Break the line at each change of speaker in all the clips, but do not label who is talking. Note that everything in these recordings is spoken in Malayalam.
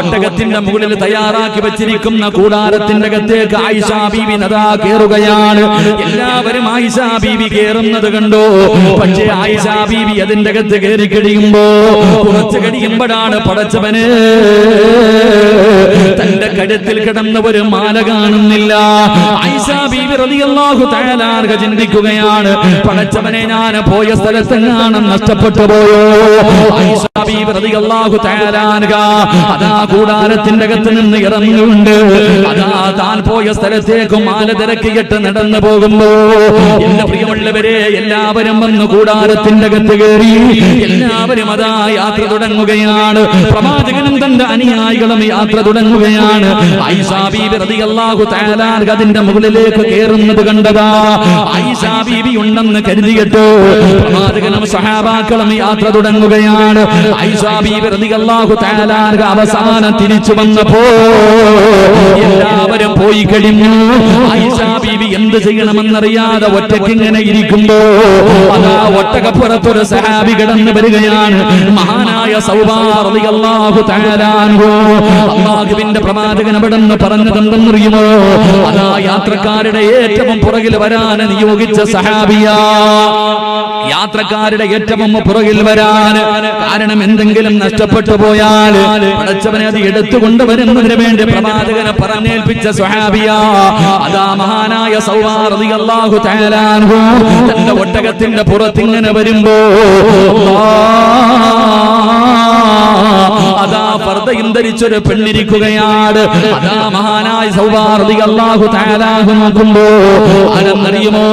ഒട്ടകത്തിന്റെ മുകളിൽ തയ്യാറാക്കി വെച്ചിരിക്കുന്ന കൂടാരത്തിന്റെ അകത്തേക്ക് ആയിഷ ബീവി നദാ കേറുകയാണ്. എല്ലാവരും ആയിഷ ബീവി കേറുന്നത് കണ്ടോ. പക്ഷേ ആയിഷ ബീവി അതിന്റെ അകത്ത് കയറി കഴിയുമ്പോ കുറച്ച് കഴിയുമ്പോഴാണ് പടച്ചവന് തന്റെ കഴുത്തിൽ കിടന്ന ഒരു മാല കാണുന്നില്ല. ആയിഷ ബീവി റളിയല്ലാഹു തആല അൻഹ ചിന്തിക്കുകയാണ്, പടച്ചവനെ ഞാൻ പോയ സ്ഥലത്തെങ്ങാണ് നഷ്ടപ്പെട്ടു പോയോ. ആയിഷ ബീവി റളിയല്ലാഹു തആല അൻഹ അതാ കൂടാരത്തിന്റെ അകത്ത് നിന്ന് ഇറങ്ങുന്നുണ്ട്. അതാ താൻ പോയ സ്ഥലത്തേക്ക് മാല തിരക്കിയിട്ട് നടന്നു പോകുമ്പോ എന്റെ പ്രിയമുള്ളവരെ എല്ലാവരും വന്ന് കൂടാരത്തിന്റെ അകത്ത് കയറി എല്ലാവരും അതാ യാത്ര തുടങ്ങുകയാണ്. പ്രവാചകനും തന്റെ അനുയായികളും യാത്ര തുടങ്ങുകയാണ്. ആയിഷ ബീവി റളിയല്ലാഹു തആല അൻഹ അതിന്റെ മുകളിലേക്ക് കയറുന്നത് കണ്ടതാ. ആയിഷ ബീവി ഉണ്ടെന്ന് കരുതിയിട്ട് പ്രവാചകനും സഹാബാക്കളും യാത്ര തുടങ്ങുകയാണ്. ആയിഷ ബീവി റളിയല്ലാഹു തആല അൻഹ അവസാനം തിരിച്ചു വന്നപ്പോ എല്ലാവരും പോയി കഴിഞ്ഞു. ആയിഷ ബീവി എന്ത് ചെയ്യണമെന്നറിയാതെ ഒറ്റയ്ക്ക് ഇങ്ങനെ ഇരിക്കുമ്പോ അതാ ഒട്ടകപ്പുറത്തൊരു സഹാബി കടന്നു വരികയാണ്. മഹാനായ സൗബാ റളിയല്ലാഹു തആല അൻഹു. അല്ലാഹുവിന്റെ പ്രവാചകൻ അവിടെന്ന് പറഞ്ഞതെന്തെന്നറിയുമോ? അതാ യാത്രക്കാരുടെ ഏറ്റവും പുറകിൽ വരാൻ നിയോഗിച്ച സഹാബിയാ. യാത്രക്കാരുടെ ഏറ്റവും പുറകിൽ വരാൻ കാരണം എന്തെങ്കിലും നഷ്ടപ്പെട്ടു പോയാൽ പടച്ചവനെ അത് എടുത്തുകൊണ്ടുവരുന്നതിന് വേണ്ടി പ്രവാചകനെ പറഞ്ഞേൽപ്പിച്ച സ്വഹാബിയാ. അതാ മഹാനായ സൗബാ റളിയല്ലാഹു തആല അൻഹു തന്റെ ഒട്ടകത്തിന്റെ പുറത്തിങ്ങനെ വരുമ്പോ അതാ പർദ്ദയും ധരിച്ചൊരു പെണ്ണിരിക്കുകയാണ്. അതാ മഹാനായ സൗബാ റളിയല്ലാഹു തആല അൻഹു നോക്കുമ്പോ ആരെന്നറിയുമോ?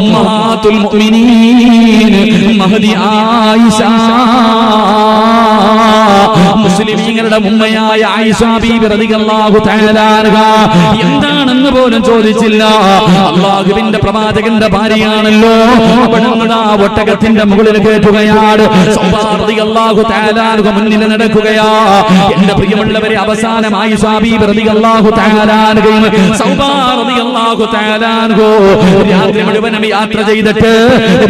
ഉമ്മഹാത്തുൽ മുഅ്മിനീൻ മഹദി ആയിഷ, മുസ്ലിമീങ്ങളുടെ ഉമ്മയായ ആയിഷ ബീവി റളിയല്ലാഹു തആല അൻഹ. എന്താണെന്ന് പോലും ചോദിച്ചില്ല. അല്ലാഹുവിന്റെ പ്രവാചകന്റെ ഭാര്യയാണല്ലോ. അവിടുന്ന് ഒട്ടകത്തിന്റെ മുകളിൽ കയറ്റുകയാണ്. സൗബാ റളിയല്ലാഹു തആല അൻഹ മുന്നിൽ നടക്കുകയാ. എന്റെ പ്രിയമുള്ളവരെ, അവസാനം ആയിഷ ബീവി റളിയല്ലാഹു തആല അൻഹയും സൗബാ റളിയല്ലാഹു തആല അൻഹ രാത്രി മുഴുവനും യാത്ര ചെയ്തിട്ട്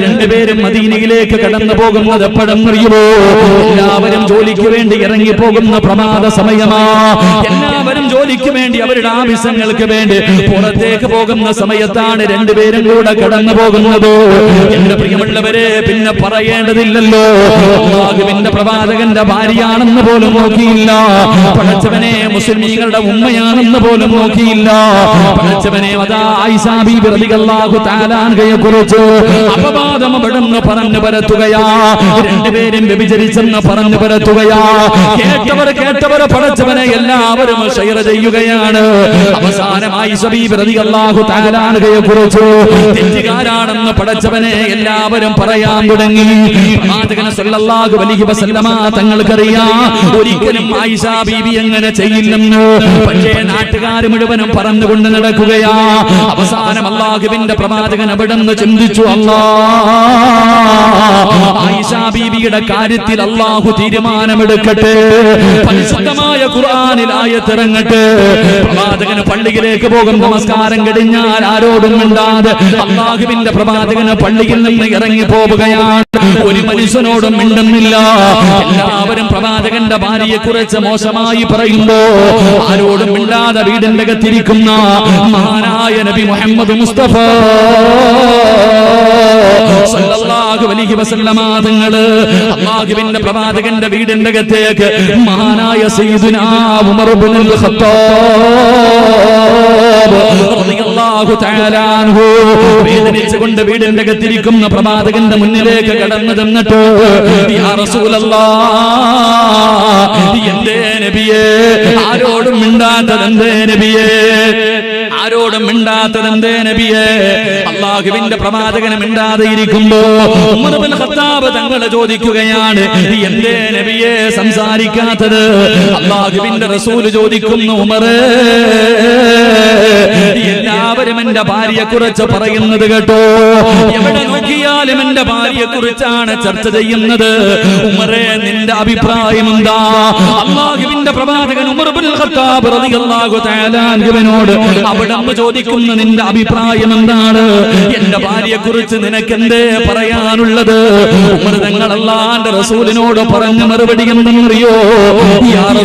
രണ്ടുപേരും മദീനയിലേക്ക് കടന്നു പോകുന്നത് എപ്പോഴെന്നറിയുമോ? എല്ലാവരും ജോലിക്ക് വേണ്ടി ഇറങ്ങി പോകുന്ന പ്രമാദ സമയമാ. എല്ലാവരും ജോലിക്ക് വേണ്ടി അവരുടെ ആവശ്യങ്ങൾക്ക് വേണ്ടി പുറത്തേക്ക് പോകുന്ന സമയത്താണ് രണ്ടുപേരും കൂടെ കടന്നു പോകുന്നത്. എന്റെ പ്രിയമുള്ളവരെ, പിന്നെ പറയേണ്ടതില്ലല്ലോ. അല്ലാഹുവിന്റെ പ്രവാചകന്റെ ഭാര്യയാണെന്ന് പോലും നോക്കിയില്ല. പടച്ചവനെ മുസ്ലിമീങ്ങളുടെ ഉമ്മയാണെന്ന് പോലും നോക്കിയില്ല. പടച്ചവനെ അതാ ആയിഷ ബീവി റളിയല്ലാഹു തആല അൻഹയെ കുറിച്ച് അപവാദം അവിടുന്ന് പറഞ്ഞു പരത്തുകയാ. രണ്ടുപേരും വ്യഭിചരിച്ചെന്ന് പറഞ്ഞു പരത്തുകയാ. കേട്ടവർ പടച്ചവനെ എല്ലാവരും ഷെയർ ചെയ്യുകയാണ്. അവസാനം ആയിഷ ബീവി റളിയല്ലാഹു തആല അൻഹയെ കുറിച്ച് തെറ്റുകാരാണെന്ന് പടച്ചവനെ എല്ലാവരും പറയാൻ തുടങ്ങി. പ്രവാചകൻ സല്ലല്ലാഹു അലൈഹി വസല്ലമ തങ്ങൾക്കറിയാം ഒരിക്കലും ആയിഷ ബീവി അങ്ങനെ ചെയ്യില്ലെന്ന്. പക്ഷേ നാട്ടുകാർ മുഴുവനും പറഞ്ഞുകൊണ്ട് നടക്കുകയാ. അവസാനം അല്ലാഹുവിന്റെ പ്രവാചകൻ അവിടുന്ന് ചിന്തിച്ചു, ആയിഷ ബീവിയുടെ കാര്യത്തിൽ അല്ലാഹു തീരുമാനമെടുക്കട്ടെ. പരിശുദ്ധമായ ഖുർആനിൽ ആയത്തിറങ്ങട്ടെ. പ്രവാചകന് പള്ളിയിലേക്ക് പോകും. നമസ്കാരം കഴിഞ്ഞാൽ ആരോടും മിണ്ടാതെ അല്ലാഹുവിന്റെ പ്രവാചകന് പള്ളിയിൽ നിന്ന് ഇറങ്ങി പോവുകയാണ്. ഒരു മനുഷ്യനോടും മിണ്ടുന്നില്ല. എല്ലാവരും പ്രവാചകന്റെ ഭാര്യയെ കുറിച്ച് മോശമായി പറയുമ്പോ ആരോടും മിണ്ടാതെ വീടിന്റെ അകത്തിരിക്കുന്ന മഹാനായ നബി മുഹമ്മദ് മുസ്തഫ സല്ലല്ലാഹു അലൈഹി വസല്ലമ തങ്ങള് അല്ലാഹുവിന്റെ പ്രവാചകന്റെ വീടിന്റെ അകത്തേക്ക് മഹാനായ സയ്യിദുനാ ഉമർ ഇബ്നുൽ ഖത്താബ് റളിയല്ലാഹു തആല അൻഹു വേദനിച്ചുകൊണ്ട് വീടിന്റെ അകത്തിരിക്കുന്ന പ്രവാചകന്റെ മുന്നിലേക്ക് കടന്നു ചെന്നിട്ട്, യാ റസൂലല്ലാഹ്, എന്തേ നബിയേ ആരോടും മിണ്ടാത്തതെന്തേ നബിയേ, ആരോടും മിണ്ടാത്തതെന്തേ നബിയേ? അല്ലാഹുവിന്റെ പ്രവാചകനെ മിണ്ടാതെ ഇരിക്കുമ്പോ ഉമർ ഇബ്നുൽ ഖത്താബ് തങ്ങളെ ചോദിക്കുകയാണ്, എന്തേ നബിയേ സംസാരിക്കാത്തത്? അല്ലാഹുവിന്റെ റസൂൽ ചോദിക്കുന്നു, ഉമറേ എല്ലാവരും എന്റെ ഭാര്യയെ കുറിച്ച് പറയുന്നത് കേട്ടോ. എവിടെ നോക്കിയാലും എന്റെ ഭാര്യയെ കുറിച്ചാണ് ചർച്ച ചെയ്യുന്നത്. ഉമറേ നിന്റെ അഭിപ്രായം എന്താ? അല്ലാഹുവിന്റെ പ്രവാചകൻ ഉമർ ഇബ്നുൽ ഖത്താബ് റളിയല്ലാഹു തആല അൻഹുവിനോട് അവിടുന്ന് ചോദിക്കുന്ന നിന്റെ അഭിപ്രായം എന്താണ്? എന്റെ ഭാര്യയെ കുറിച്ച് നിനക്ക് എന്തേ പറയാനുള്ളത്? ഉമർ തങ്ങൾ അല്ലാഹുവിന്റെ റസൂലിനോട് പറഞ്ഞ മറുപടി എന്തെന്നറിയോ?